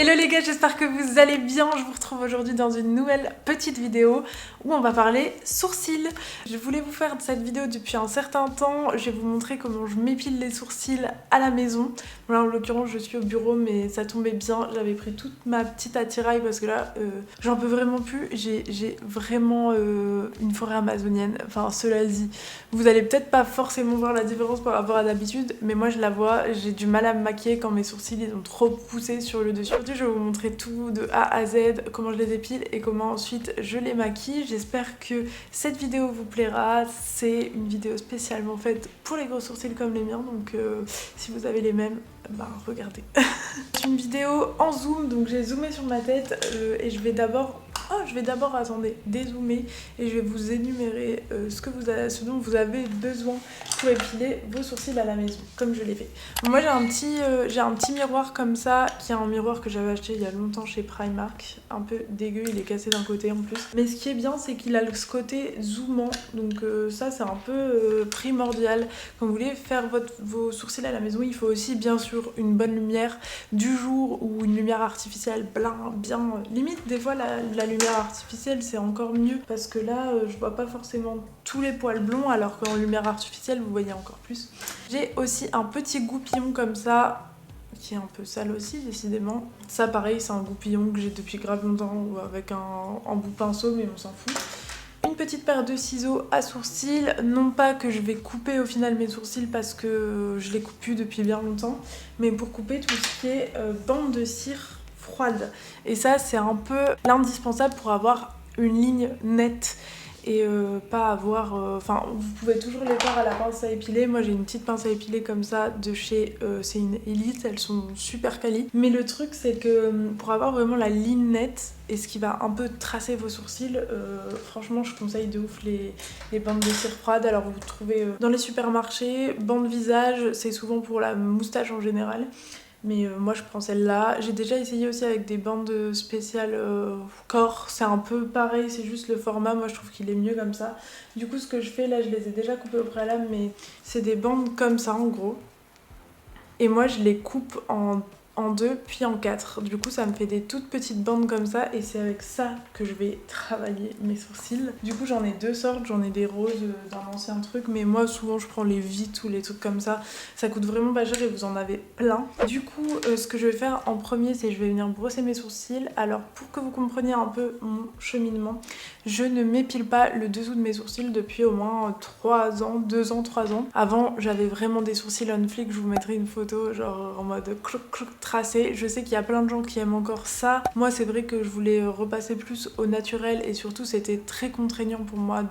Hello les gars, j'espère que vous allez bien. Je vous retrouve aujourd'hui dans une nouvelle petite vidéo où on va parler sourcils. Je voulais vous faire cette vidéo depuis un certain temps. Je vais vous montrer comment je m'épile les sourcils à la maison. Là en l'occurrence je suis au bureau mais ça tombait bien. J'avais pris toute ma petite attirail parce que là j'en peux vraiment plus. J'ai vraiment une forêt amazonienne. Enfin cela dit, vous allez peut-être pas forcément voir la différence par rapport à d'habitude, mais moi je la vois. J'ai du mal à me maquiller quand mes sourcils ils ont trop poussé sur le dessus. Aujourd'hui je vais vous montrer tout de A à Z, comment je les épile et comment ensuite je les maquille. J'espère que cette vidéo vous plaira. C'est une vidéo spécialement faite pour les gros sourcils comme les miens, donc si vous avez les mêmes, bah regardez. C'est une vidéo en zoom, donc j'ai zoomé sur ma tête et je vais d'abord attendez, dézoomer et je vais vous énumérer ce dont vous avez besoin pour épiler vos sourcils à la maison, comme je l'ai fait. Moi j'ai un petit miroir comme ça, qui est un miroir que j'avais acheté il y a longtemps chez Primark, un peu dégueu, il est cassé d'un côté en plus. Mais ce qui est bien, c'est qu'il a ce côté zoomant, donc ça c'est un peu primordial. Quand vous voulez faire vos sourcils à la maison, il faut aussi bien sûr une bonne lumière du jour ou une lumière artificielle bien limite. Des fois la lumière artificielle c'est encore mieux parce que là je vois pas forcément tous les poils blonds, alors qu'en lumière artificielle vous voyez encore plus. J'ai aussi un petit goupillon comme ça qui est un peu sale aussi décidément. Ça pareil, c'est un goupillon que j'ai depuis grave longtemps avec un bout pinceau, mais on s'en fout. Une petite paire de ciseaux à sourcils, non pas que je vais couper au final mes sourcils parce que je les coupe plus depuis bien longtemps, mais pour couper tout ce qui est bande de cire froide. Et ça c'est un peu l'indispensable pour avoir une ligne nette et pas avoir... Enfin vous pouvez toujours les faire à la pince à épiler. Moi j'ai une petite pince à épiler comme ça de chez c'est une Elite, elles sont super quali. Mais le truc c'est que pour avoir vraiment la ligne nette et ce qui va un peu tracer vos sourcils, franchement je conseille de ouf les bandes de cire froide. Alors vous trouvez dans les supermarchés, bandes visage, c'est souvent pour la moustache en général. Mais moi je prends celle-là. J'ai déjà essayé aussi avec des bandes spéciales corps. C'est un peu pareil, c'est juste le format. Moi je trouve qu'il est mieux comme ça. Du coup ce que je fais là, je les ai déjà coupées au préalable, mais c'est des bandes comme ça en gros. Et moi je les coupe en deux puis en quatre. Du coup ça me fait des toutes petites bandes comme ça et c'est avec ça que je vais travailler mes sourcils. Du coup j'en ai deux sortes, j'en ai des roses d'un ancien truc, mais moi souvent je prends les vites ou les trucs comme ça. Ça coûte vraiment pas cher et vous en avez plein. Du coup ce que je vais faire en premier, c'est que je vais venir brosser mes sourcils. Alors pour que vous compreniez un peu mon cheminement, je ne m'épile pas le dessous de mes sourcils depuis au moins 3 ans, 2 ans, 3 ans. Avant j'avais vraiment des sourcils on flic, je vous mettrai une photo genre en mode clouc clouc tracé. Je sais qu'il y a plein de gens qui aiment encore ça. Moi c'est vrai que je voulais repasser plus au naturel et surtout c'était très contraignant pour moi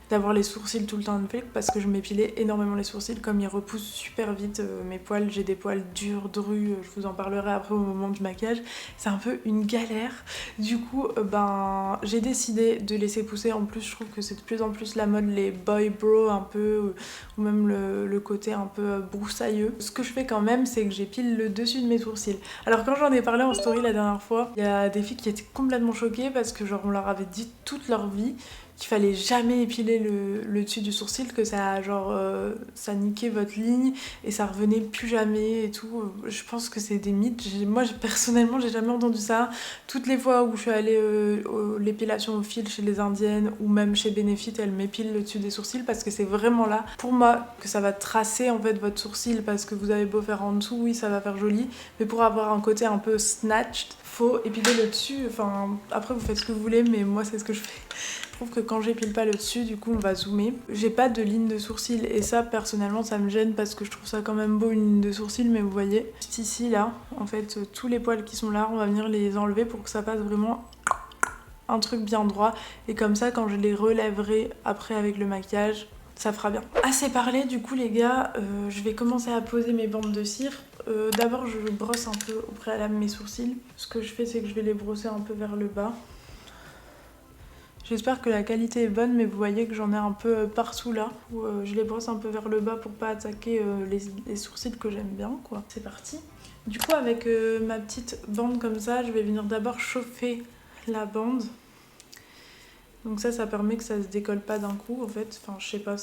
d'avoir les sourcils tout le temps on flic parce que je m'épilais énormément les sourcils comme ils repoussent super vite mes poils. J'ai des poils durs, drus, je vous en parlerai après au moment du maquillage. C'est un peu une galère. Du coup j'ai décidé de laisser pousser. En plus je trouve que c'est de plus en plus la mode, les boy bro un peu, ou même le côté un peu broussailleux. Ce que je fais quand même, c'est que j'épile le dessus de mes sourcils. Alors quand j'en ai parlé en story la dernière fois, il y a des filles qui étaient complètement choquées parce que genre on leur avait dit toute leur vie qu'il fallait jamais épiler le dessus du sourcil, que ça genre ça niquait votre ligne et ça revenait plus jamais et tout. Je pense que c'est des mythes. Moi personnellement j'ai jamais entendu ça. Toutes les fois où je suis allée l'épilation au fil chez les indiennes ou même chez Benefit, elles m'épilent le dessus des sourcils parce que c'est vraiment là pour moi que ça va tracer en fait votre sourcil, parce que vous avez beau faire en dessous, oui ça va faire joli, mais pour avoir un côté un peu snatched, faut épiler le dessus. Enfin après vous faites ce que vous voulez, mais moi c'est ce que je fais. Je trouve que quand j'épile pas le dessus, du coup on va zoomer. J'ai pas de ligne de sourcil et ça personnellement ça me gêne parce que je trouve ça quand même beau une ligne de sourcil, mais vous voyez juste ici là, en fait tous les poils qui sont là, on va venir les enlever pour que ça fasse vraiment un truc bien droit, et comme ça quand je les relèverai après avec le maquillage, ça fera bien. Assez parlé du coup les gars, je vais commencer à poser mes bandes de cire. D'abord je brosse un peu au préalable mes sourcils. Ce que je fais c'est que je vais les brosser un peu vers le bas. J'espère que la qualité est bonne, mais vous voyez que j'en ai un peu partout là, où je les brosse un peu vers le bas pour pas attaquer les sourcils que j'aime bien quoi. C'est parti. Du coup avec ma petite bande comme ça, je vais venir d'abord chauffer la bande. Donc ça permet que ça se décolle pas d'un coup en fait. Enfin je sais pas,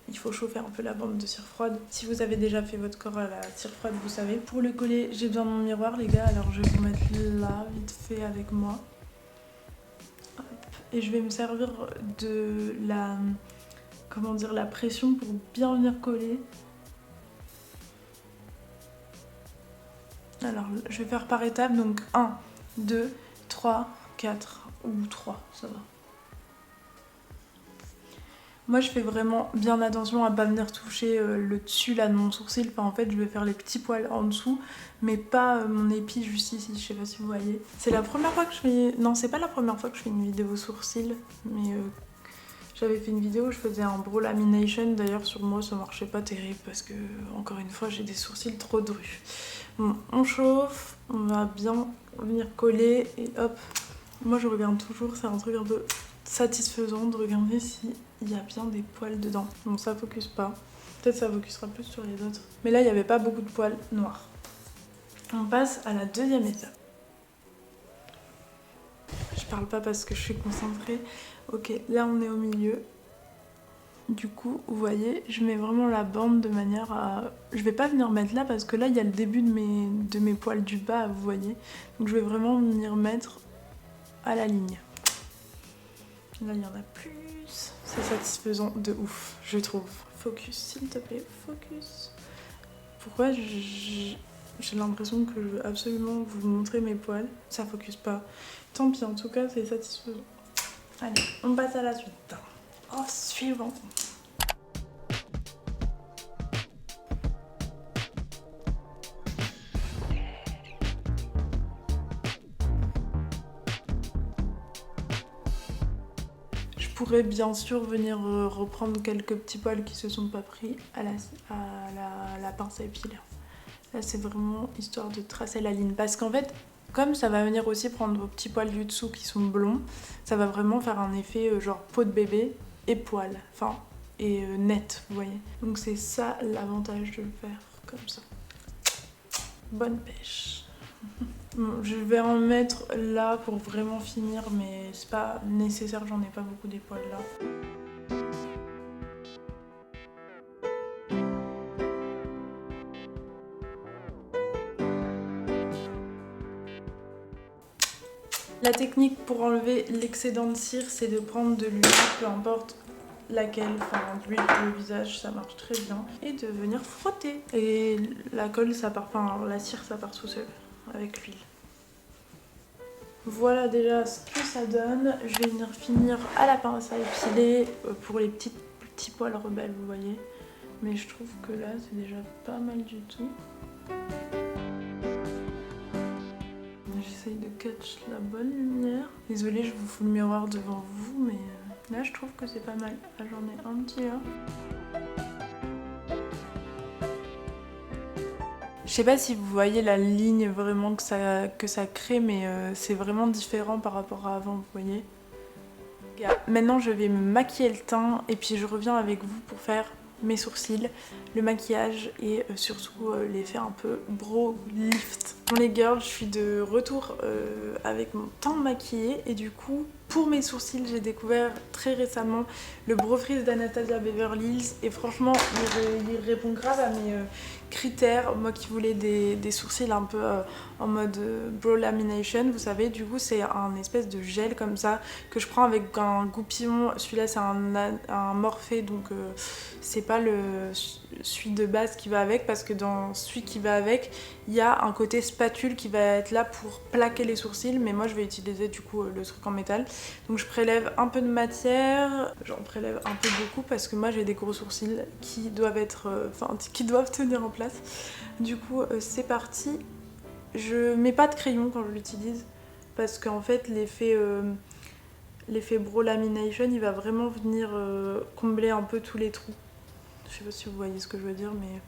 il faut chauffer un peu la bande de cire froide. Si vous avez déjà fait votre corps à la cire froide, vous savez. Pour le coller, j'ai besoin de mon miroir les gars, alors je vais vous mettre là vite fait avec moi. Hop. Et je vais me servir de la, comment dire, la pression pour bien venir coller. Alors je vais faire par étapes, donc 1, 2, 3, 4 ou 3, ça va. Moi je fais vraiment bien attention à pas venir toucher le dessus là de mon sourcil. Enfin en fait je vais faire les petits poils en dessous, mais pas mon épi juste ici, je sais pas si vous voyez. C'est la première fois que je fais... Non c'est pas la première fois que je fais une vidéo sourcil, mais j'avais fait une vidéo où je faisais un brow lamination. D'ailleurs sur moi ça marchait pas terrible parce que encore une fois j'ai des sourcils trop drus. Bon, on chauffe, on va bien venir coller et hop. Moi je regarde toujours, c'est un truc un peu satisfaisant de regarder si il y a bien des poils dedans. Bon ça focus pas, peut-être ça focusera plus sur les autres. Mais là il n'y avait pas beaucoup de poils noirs. On passe à la deuxième étape. Je parle pas parce que je suis concentrée. Ok, là on est au milieu. Du coup, vous voyez, je mets vraiment la bande de manière à... Je vais pas venir mettre là parce que là il y a le début de mes poils du bas, vous voyez. Donc je vais vraiment venir mettre à la ligne. Là il y en a plus. C'est satisfaisant de ouf, je trouve. Focus, s'il te plaît, focus. Pourquoi j'ai l'impression que je veux absolument vous montrer mes poils. Ça focus pas. Tant pis, en tout cas, c'est satisfaisant. Allez, on passe à la suite. Oh, suivant. Je pourrais bien sûr venir reprendre quelques petits poils qui se sont pas pris à la pince à épiler. Là c'est vraiment histoire de tracer la ligne parce qu'en fait comme ça va venir aussi prendre vos petits poils du dessous qui sont blonds, ça va vraiment faire un effet genre peau de bébé et poils, enfin et net vous voyez. Donc c'est ça l'avantage de le faire comme ça. Bonne pêche. Bon, je vais en mettre là pour vraiment finir, mais c'est pas nécessaire, j'en ai pas beaucoup des poils là. La technique pour enlever l'excédent de cire, c'est de prendre de l'huile, peu importe laquelle, enfin l'huile pour le visage, ça marche très bien, et de venir frotter. Et la colle, ça part, enfin la cire, ça part tout seul avec l'huile. Voilà déjà ce que ça donne. Je vais venir finir à la pince à épiler pour les petits poils rebelles, vous voyez. Mais je trouve que là, c'est déjà pas mal du tout. J'essaye de catch la bonne lumière. Désolée, je vous fous le miroir devant vous, mais là, je trouve que c'est pas mal. Là, j'en ai un petit là. Je sais pas si vous voyez la ligne vraiment que ça crée, mais c'est vraiment différent par rapport à avant, vous voyez. Maintenant, je vais me maquiller le teint et puis je reviens avec vous pour faire mes sourcils, le maquillage et surtout l'effet un peu brow lift. Bon les girls, je suis de retour avec mon teint maquillé et du coup pour mes sourcils j'ai découvert très récemment le Brow Freeze d'Anastasia Beverly Hills et franchement il répond grave à mes critères. Moi qui voulais des sourcils un peu en mode brow lamination, vous savez, du coup c'est un espèce de gel comme ça que je prends avec un goupillon. Celui-là c'est un Morphe, donc c'est pas celui de base qui va avec, parce que dans celui qui va avec il y a un côté spatule qui va être là pour plaquer les sourcils, mais moi je vais utiliser du coup le truc en métal. Donc je prélève un peu de matière, j'en prélève un peu beaucoup parce que moi j'ai des gros sourcils qui doivent qui doivent tenir en place. Du coup c'est parti. Je mets pas de crayon quand je l'utilise parce qu'en fait l'effet brow lamination il va vraiment venir combler un peu tous les trous. Je sais pas si vous voyez ce que je veux dire, mais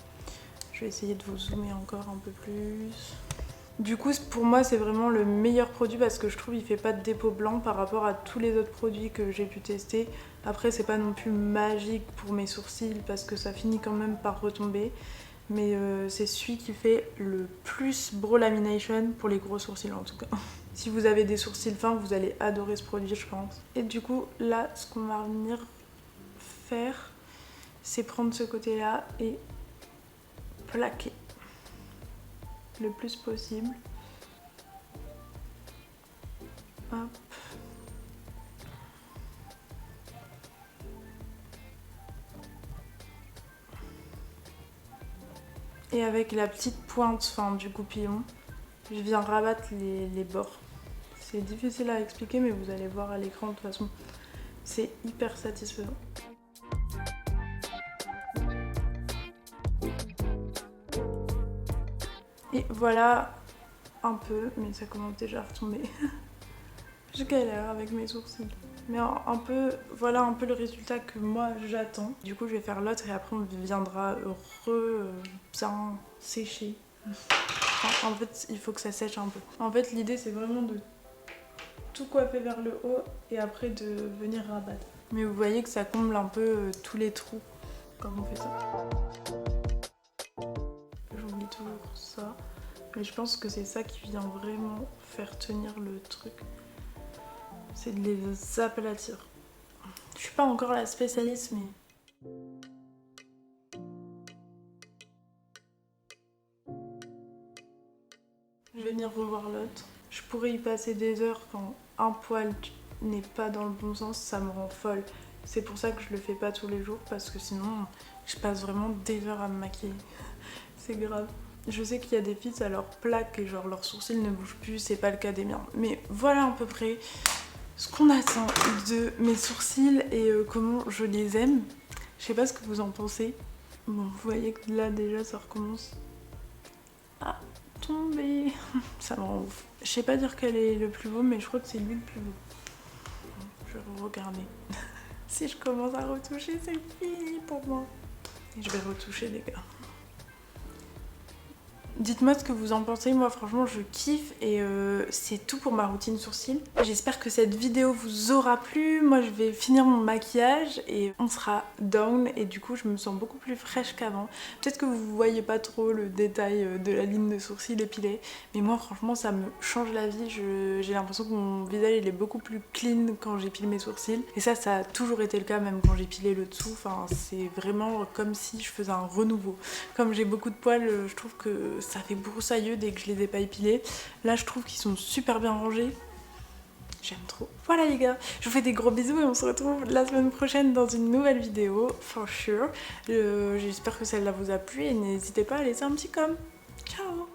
je vais essayer de vous zoomer encore un peu plus. Du coup pour moi c'est vraiment le meilleur produit parce que je trouve il fait pas de dépôt blanc par rapport à tous les autres produits que j'ai pu tester. Après c'est pas non plus magique pour mes sourcils parce que ça finit quand même par retomber, mais c'est celui qui fait le plus brow lamination pour les gros sourcils en tout cas. Si vous avez des sourcils fins, vous allez adorer ce produit je pense. Et du coup là, ce qu'on va venir faire, c'est prendre ce côté là et plaquer le plus possible. Hop. Et avec la petite pointe du goupillon, je viens rabattre les bords. C'est difficile à expliquer mais vous allez voir à l'écran de toute façon. C'est hyper satisfaisant. Et voilà un peu, mais ça commence déjà à retomber. Je galère avec mes sourcils. Mais un peu, voilà un peu le résultat que moi j'attends. Du coup je vais faire l'autre et après on viendra bien sécher. Enfin, en fait il faut que ça sèche un peu. En fait l'idée c'est vraiment de tout coiffer vers le haut et après de venir rabattre. Mais vous voyez que ça comble un peu tous les trous comme on fait ça. J'oublie toujours ça. Mais je pense que c'est ça qui vient vraiment faire tenir le truc. C'est de les aplatir. Je suis pas encore la spécialiste mais... Je vais venir revoir l'autre. Je pourrais y passer des heures quand un poil n'est pas dans le bon sens, ça me rend folle. C'est pour ça que je le fais pas tous les jours parce que sinon je passe vraiment des heures à me maquiller. C'est grave. Je sais qu'il y a des filles, ça leur plaque et genre leurs sourcils ne bougent plus, c'est pas le cas des miens. Mais voilà à peu près ce qu'on attend de mes sourcils et comment je les aime. Je sais pas ce que vous en pensez. Bon, vous voyez que là déjà ça recommence à tomber. Ça me rend ouf. Je sais pas dire quel est le plus beau, mais je crois que c'est lui le plus beau. Je vais regarder. Si je commence à retoucher, c'est fini pour moi. Et je vais retoucher les gars. Dites-moi ce que vous en pensez, moi franchement je kiffe et c'est tout pour ma routine sourcils. J'espère que cette vidéo vous aura plu, moi je vais finir mon maquillage et on sera down et du coup je me sens beaucoup plus fraîche qu'avant. Peut-être que vous voyez pas trop le détail de la ligne de sourcils épilée, mais moi franchement ça me change la vie, j'ai l'impression que mon visage il est beaucoup plus clean quand j'épile mes sourcils et ça a toujours été le cas même quand j'épilais le dessous, enfin c'est vraiment comme si je faisais un renouveau. Comme j'ai beaucoup de poils, je trouve que ça fait broussailleux dès que je les ai pas épilés. Là je trouve qu'ils sont super bien rangés. J'aime trop. Voilà les gars, je vous fais des gros bisous et on se retrouve la semaine prochaine dans une nouvelle vidéo, for sure. J'espère que celle-là vous a plu et n'hésitez pas à laisser un petit com. Ciao.